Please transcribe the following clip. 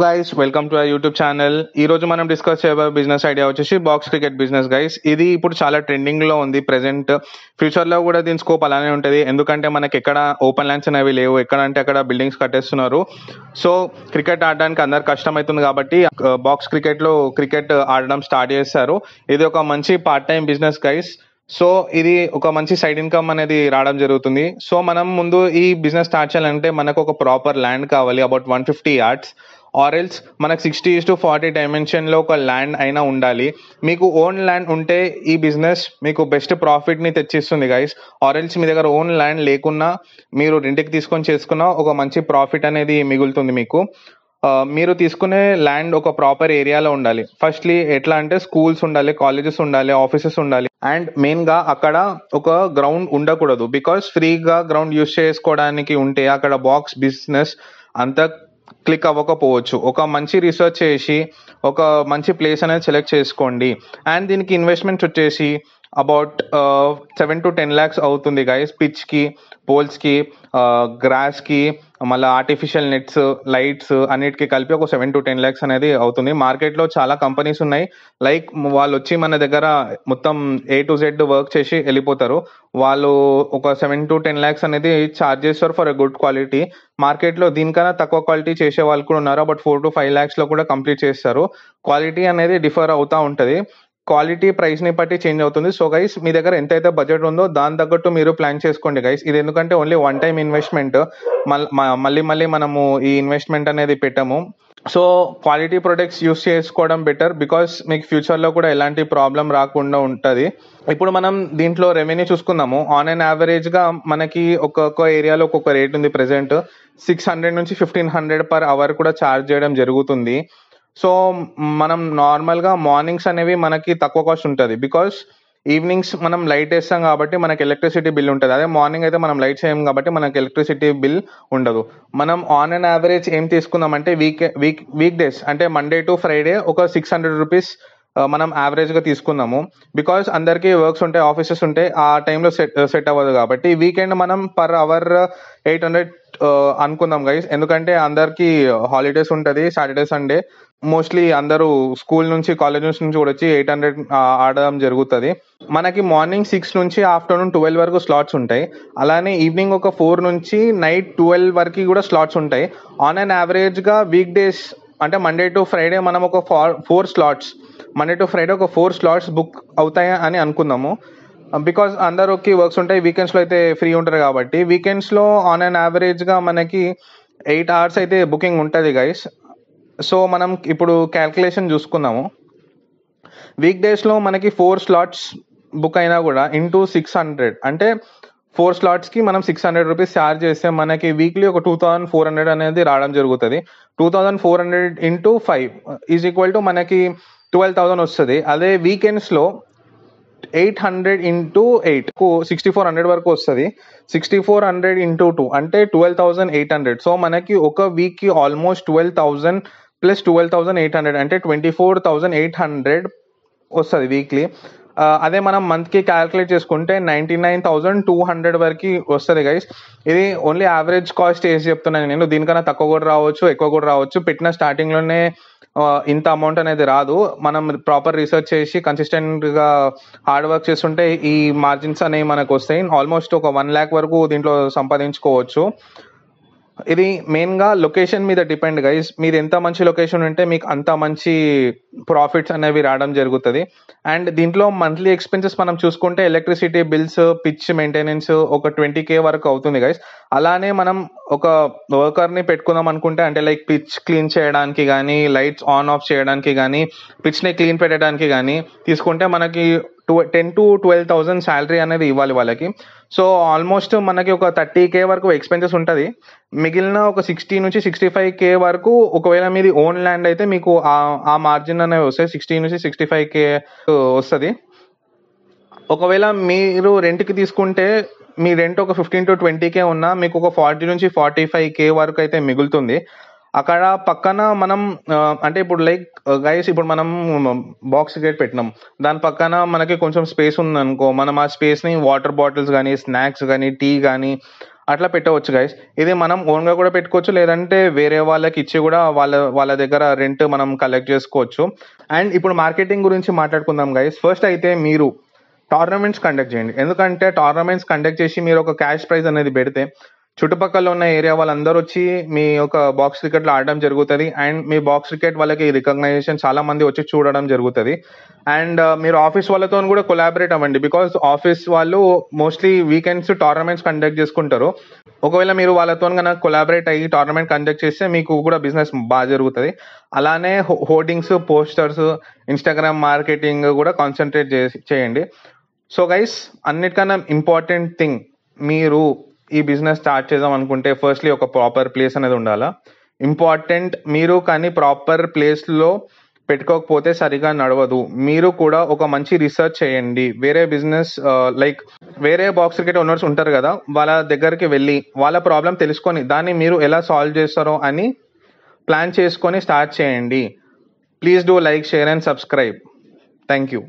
Guys welcome to our YouTube channel. ఈ రోజు మనం డిస్కస్ చేయబోయే బిజినెస్ ఐడియా వచ్చేసి బాక్స్ క్రికెట్ బిజినెస్ గైస్. ఇది ఇప్పుడు చాలా ట్రెండింగ్ లో ఉంది ప్రెసెంట్. ఫ్యూచర్ లో కూడా దీని స్కోప్ అలానే ఉంటుంది, ఎందుకంటే మనకి ఎక్కడ ఓపెన్ ల్యాండ్స్ అనేవి లేవు, ఎక్కడ అంటే అక్కడ బిల్డింగ్స్ కట్టేస్తున్నారు. సో క్రికెట్ ఆడడానికి అందరు కష్టం అవుతుంది కాబట్టి బాక్స్ క్రికెట్ లో క్రికెట్ ఆడడం స్టార్ట్ చేస్తారు. ఇది ఒక మంచి part time business guys. So ఇది ఒక మంచి సైడ్ ఇన్కమ్ అనేది రావడం జరుగుతుంది. సో మనం ముందు ఈ బిజినెస్ స్టార్ట్ చేయాలంటే మనకు ఒక ప్రాపర్ ల్యాండ్ కావాలి, అబౌట్ 150 yards, ఆరెల్స్ మనకు 60:40 డైమెన్షన్లో ఒక ల్యాండ్ అయినా ఉండాలి. మీకు ఓన్ ల్యాండ్ ఉంటే ఈ బిజినెస్ మీకు బెస్ట్ ప్రాఫిట్ని తెచ్చిస్తుంది గైస్. ఆరెల్స్ మీ దగ్గర ఓన్ ల్యాండ్ లేకున్నా మీరు రెంట్కి తీసుకొని చేసుకున్నా ఒక మంచి ప్రాఫిట్ అనేది మిగులుతుంది మీకు. మీరు తీసుకునే ల్యాండ్ ఒక ప్రాపర్ ఏరియాలో ఉండాలి. ఫస్ట్లీ ఎట్లా అంటే స్కూల్స్ ఉండాలి, కాలేజెస్ ఉండాలి, ఆఫీసెస్ ఉండాలి, అండ్ మెయిన్గా అక్కడ ఒక గ్రౌండ్ ఉండకూడదు. బికాస్ ఫ్రీగా గ్రౌండ్ యూజ్ చేసుకోవడానికి ఉంటే అక్కడ బాక్స్ బిజినెస్ అంత క్లిక్ అవ్వకపోవచ్చు. ఒక మంచి రీసెర్చ్ చేసి ఒక మంచి ప్లేస్ అనేది సెలెక్ట్ చేసుకోండి. అండ్ దీనికి ఇన్వెస్ట్మెంట్ వచ్చేసి అబౌట్ 7 to 10 lakhs అవుతుంది గైస్. పిచ్కి, పోల్స్కి, గ్రాస్కి, మళ్ళీ ఆర్టిఫిషియల్ నెట్స్, లైట్స్ అన్నిటికీ కలిపి ఒక 7 to 10 lakhs అనేది అవుతుంది. మార్కెట్లో చాలా కంపెనీస్ ఉన్నాయి, లైక్ వాళ్ళు వచ్చి మన దగ్గర మొత్తం A to Z వర్క్ చేసి వెళ్ళిపోతారు. వాళ్ళు ఒక 7 to 10 lakhs అనేది ఛార్జ్ చేస్తారు ఫర్ ఎ గుడ్ క్వాలిటీ. మార్కెట్లో దీనికన్నా తక్కువ క్వాలిటీ చేసే వాళ్ళు కూడా ఉన్నారు, బట్ 4 to 5 lakhsలో కూడా కంప్లీట్ చేస్తారు. క్వాలిటీ అనేది డిఫర్ అవుతూ ఉంటుంది, క్వాలిటీ ప్రైస్ని బట్టి చేంజ్ అవుతుంది. సో గైస్ మీ దగ్గర ఎంతైతే బడ్జెట్ ఉందో దాని తగ్గట్టు మీరు ప్లాన్ చేసుకోండి గైస్. ఇది ఎందుకంటే ఓన్లీ వన్ టైం ఇన్వెస్ట్మెంట్, మళ్ళీ మనము ఈ ఇన్వెస్ట్మెంట్ అనేది పెట్టాము. సో క్వాలిటీ ప్రొడక్ట్స్ యూస్ చేసుకోవడం బెటర్, బికాస్ మీకు ఫ్యూచర్లో కూడా ఎలాంటి ప్రాబ్లం రాకుండా ఉంటుంది. ఇప్పుడు మనం దీంట్లో రెవెన్యూ చూసుకుందాము. ఆన్ అండ్ యావరేజ్గా మనకి ఒక్కొక్క ఏరియాలో ఒక్కొక్క రేట్ ఉంది. ప్రెసెంట్ 600 నుంచి 1500 per hour కూడా ఛార్జ్ చేయడం జరుగుతుంది. సో మనం నార్మల్గా మార్నింగ్స్ అనేవి మనకి తక్కువ కాస్ట్ ఉంటుంది, బికాస్ ఈవినింగ్స్ మనం లైట్ వేస్తాం కాబట్టి మనకి ఎలక్ట్రిసిటీ బిల్ ఉంటుంది. అదే మార్నింగ్ అయితే మనం లైట్స్ వేయం కాబట్టి మనకి ఎలక్ట్రిసిటీ బిల్ ఉండదు. మనం ఆన్ అండ్ యావరేజ్ ఏం తీసుకుందామంటే వీక్ డేస్ అంటే మండే టు ఫ్రైడే ఒక 600 rupees మనం యావరేజ్గా తీసుకుందాము. బికాస్ అందరికీ వర్క్స్ ఉంటాయి, ఆఫీసెస్ ఉంటాయి, ఆ టైంలో సెట్ అవ్వదు కాబట్టి వీకెండ్ మనం పర్ అవర్ 800 అనుకుందాం గైస్. ఎందుకంటే అందరికీ హాలిడేస్ ఉంటుంది, సాటర్డే సండే మోస్ట్లీ అందరూ స్కూల్ నుంచి కాలేజ్ నుంచి కూడా వచ్చి 800 ఆడడం జరుగుతుంది. మనకి మార్నింగ్ 6 నుంచి ఆఫ్టర్నూన్ 12 వరకు స్లాట్స్ ఉంటాయి. అలానే ఈవినింగ్ ఒక 4 నుంచి నైట్ 12 వరకు కూడా స్లాట్స్ ఉంటాయి. ఆన్ అండ్ యావరేజ్గా వీక్ డేస్ అంటే మండే టు ఫ్రైడే మనం ఒక 4 slots, మండే టు ఫ్రైడే ఒక 4 slots బుక్ అవుతాయి అని అనుకుందాము. బికాజ్ అందరికి వర్క్స్ ఉంటాయి, వీకెండ్స్లో అయితే ఫ్రీ ఉంటారు కాబట్టి వీకెండ్స్లో ఆన్ అండ్ యావరేజ్గా మనకి 8 hours అయితే బుకింగ్ ఉంటుంది గైస్. సో మనం ఇప్పుడు క్యాల్కులేషన్ చూసుకుందాము. వీక్ డేస్లో మనకి 4 slots బుక్ అయినా కూడా ఇంటూ 600 అంటే 4 slotsకి మనం 600 rupees ఛార్జ్ చేస్తే మనకి వీక్లీ ఒక 2400 అనేది రావడం జరుగుతుంది. 2400 into 5 ఈజ్ ఈక్వల్ టు మనకి 12,000 వస్తుంది. అదే వీకెండ్స్లో 800 into 8 6400 వరకు వస్తుంది. 6400 into 2 అంటే 12,800. సో మనకి ఒక వీక్కి ఆల్మోస్ట్ 12,000 ప్లస్ 12,800 అంటే 24,800 వస్తుంది వీక్లీ. అదే మనం మంత్కి క్యాల్కులేట్ చేసుకుంటే 99,200 వరకు వస్తుంది గైస్. ఇది ఓన్లీ యావరేజ్ కాస్ట్ వేసి చెప్తున్నాను నేను, దీనికన్నా తక్కువ కూడా రావచ్చు, ఎక్కువ కూడా రావచ్చు. పెట్టిన స్టార్టింగ్లోనే ఇంత అమౌంట్ అనేది రాదు. మనం ప్రాపర్ రీసెర్చ్ చేసి కన్సిస్టెంట్గా హార్డ్ వర్క్ చేస్తుంటే ఈ మార్జిన్స్ అనేవి మనకు వస్తాయి. ఆల్మోస్ట్ ఒక 1 lakh వరకు దీంట్లో సంపాదించుకోవచ్చు. ఇది మెయిన్గా లొకేషన్ మీద డిపెండ్ గైస్. మీరు ఎంత మంచి లొకేషన్ ఉంటే మీకు అంత మంచి ప్రాఫిట్స్ అనేవి రావడం జరుగుతుంది. అండ్ దీంట్లో మంత్లీ ఎక్స్పెన్సెస్ మనం చూసుకుంటే ఎలక్ట్రిసిటీ బిల్స్, పిచ్ మెయింటెనెన్స్ ఒక 20K వరకు అవుతుంది గైస్. అలానే మనం ఒక వర్కర్ని పెట్టుకుందాం అనుకుంటే అంటే లైక్ పిచ్ క్లీన్ చేయడానికి కానీ, లైట్స్ ఆన్ ఆఫ్ చేయడానికి కానీ, పిచ్ని క్లీన్ పెట్టడానికి కానీ తీసుకుంటే మనకి 10 to 12,000 శాలరీ అనేది ఇవ్వాలి వాళ్ళకి. సో ఆల్మోస్ట్ మనకి ఒక 30K వరకు ఎక్స్పెన్సెస్ ఉంటుంది. మిగిలిన ఒక 60 నుంచి 65K వరకు ఒకవేళ మీది ఓన్ ల్యాండ్ అయితే మీకు ఆ మార్జిన్ అనేవి వస్తాయి. 60 నుంచి 65K వస్తుంది. ఒకవేళ మీరు రెంట్కి తీసుకుంటే మీ రెంట్ ఒక 15 to 20K ఉన్నా మీకు ఒక 40 నుంచి 45K వరకు అయితే మిగులుతుంది. అక్కడ పక్కన మనం అంటే ఇప్పుడు లైక్ గైస్ ఇప్పుడు మనం బాక్స్ క్రికెట్ పెట్టినాం, దాని పక్కన మనకి కొంచెం స్పేస్ ఉందనుకో, మనం ఆ స్పేస్ని వాటర్ బాటిల్స్ కానీ, స్నాక్స్ కానీ, టీ కానీ అట్లా పెట్టవచ్చు గైస్. ఇది మనం ఓన్గా కూడా పెట్టుకోవచ్చు, లేదంటే వేరే వాళ్ళకి ఇచ్చి కూడా వాళ్ళ దగ్గర రెంట్ మనం కలెక్ట్ చేసుకోవచ్చు. అండ్ ఇప్పుడు మార్కెటింగ్ గురించి మాట్లాడుకుందాం గైస్. ఫస్ట్ అయితే మీరు టోర్నమెంట్స్ కండక్ట్ చేయండి. ఎందుకంటే టోర్నమెంట్స్ కండక్ట్ చేసి మీరు ఒక క్యాష్ ప్రైజ్ అనేది పెడితే చుట్టుపక్కల ఉన్న ఏరియా వాళ్ళందరూ వచ్చి మీ యొక్క బాక్స్ క్రికెట్లో ఆడడం జరుగుతుంది. అండ్ మీ బాక్స్ క్రికెట్ వాళ్ళకి రికగ్నైజేషన్ చాలా మంది వచ్చి చూడడం జరుగుతుంది. అండ్ మీరు ఆఫీస్ వాళ్ళతో కూడా కొలాబరేట్ అవ్వండి. బికాస్ ఆఫీస్ వాళ్ళు మోస్ట్లీ వీకెండ్స్ టోర్నమెంట్స్ కండక్ట్ చేసుకుంటారు. ఒకవేళ మీరు వాళ్ళతో కనుక కొలాబరేట్ అయ్యి టోర్నమెంట్ కండక్ట్ చేస్తే మీకు కూడా బిజినెస్ బాగా జరుగుతుంది. అలానే హోర్డింగ్స్, పోస్టర్స్, ఇన్స్టాగ్రామ్ మార్కెటింగ్ కూడా కాన్సన్ట్రేట్ చేయండి. సో గైస్, అన్నిటికన్నా ఇంపార్టెంట్ థింగ్, మీరు ఈ బిజినెస్ స్టార్ట్ చేద్దాం అనుకుంటే ఫస్ట్లీ ఒక ప్రాపర్ ప్లేస్ అనేది ఉండాలా. ఇంపార్టెంట్. మీరు కానీ ప్రాపర్ ప్లేస్లో పెట్టుకోకపోతే సరిగా నడవదు. మీరు కూడా ఒక మంచి రీసెర్చ్ చేయండి. వేరే బిజినెస్ లైక్ వేరే బాక్స్ క్రికెట్ ఓనర్స్ ఉంటారు కదా, వాళ్ళ దగ్గరికి వెళ్ళి వాళ్ళ ప్రాబ్లం తెలుసుకొని దాన్ని మీరు ఎలా సాల్వ్ చేస్తారో అని ప్లాన్ చేసుకొని స్టార్ట్ చేయండి. Please do like, share and subscribe. Thank you.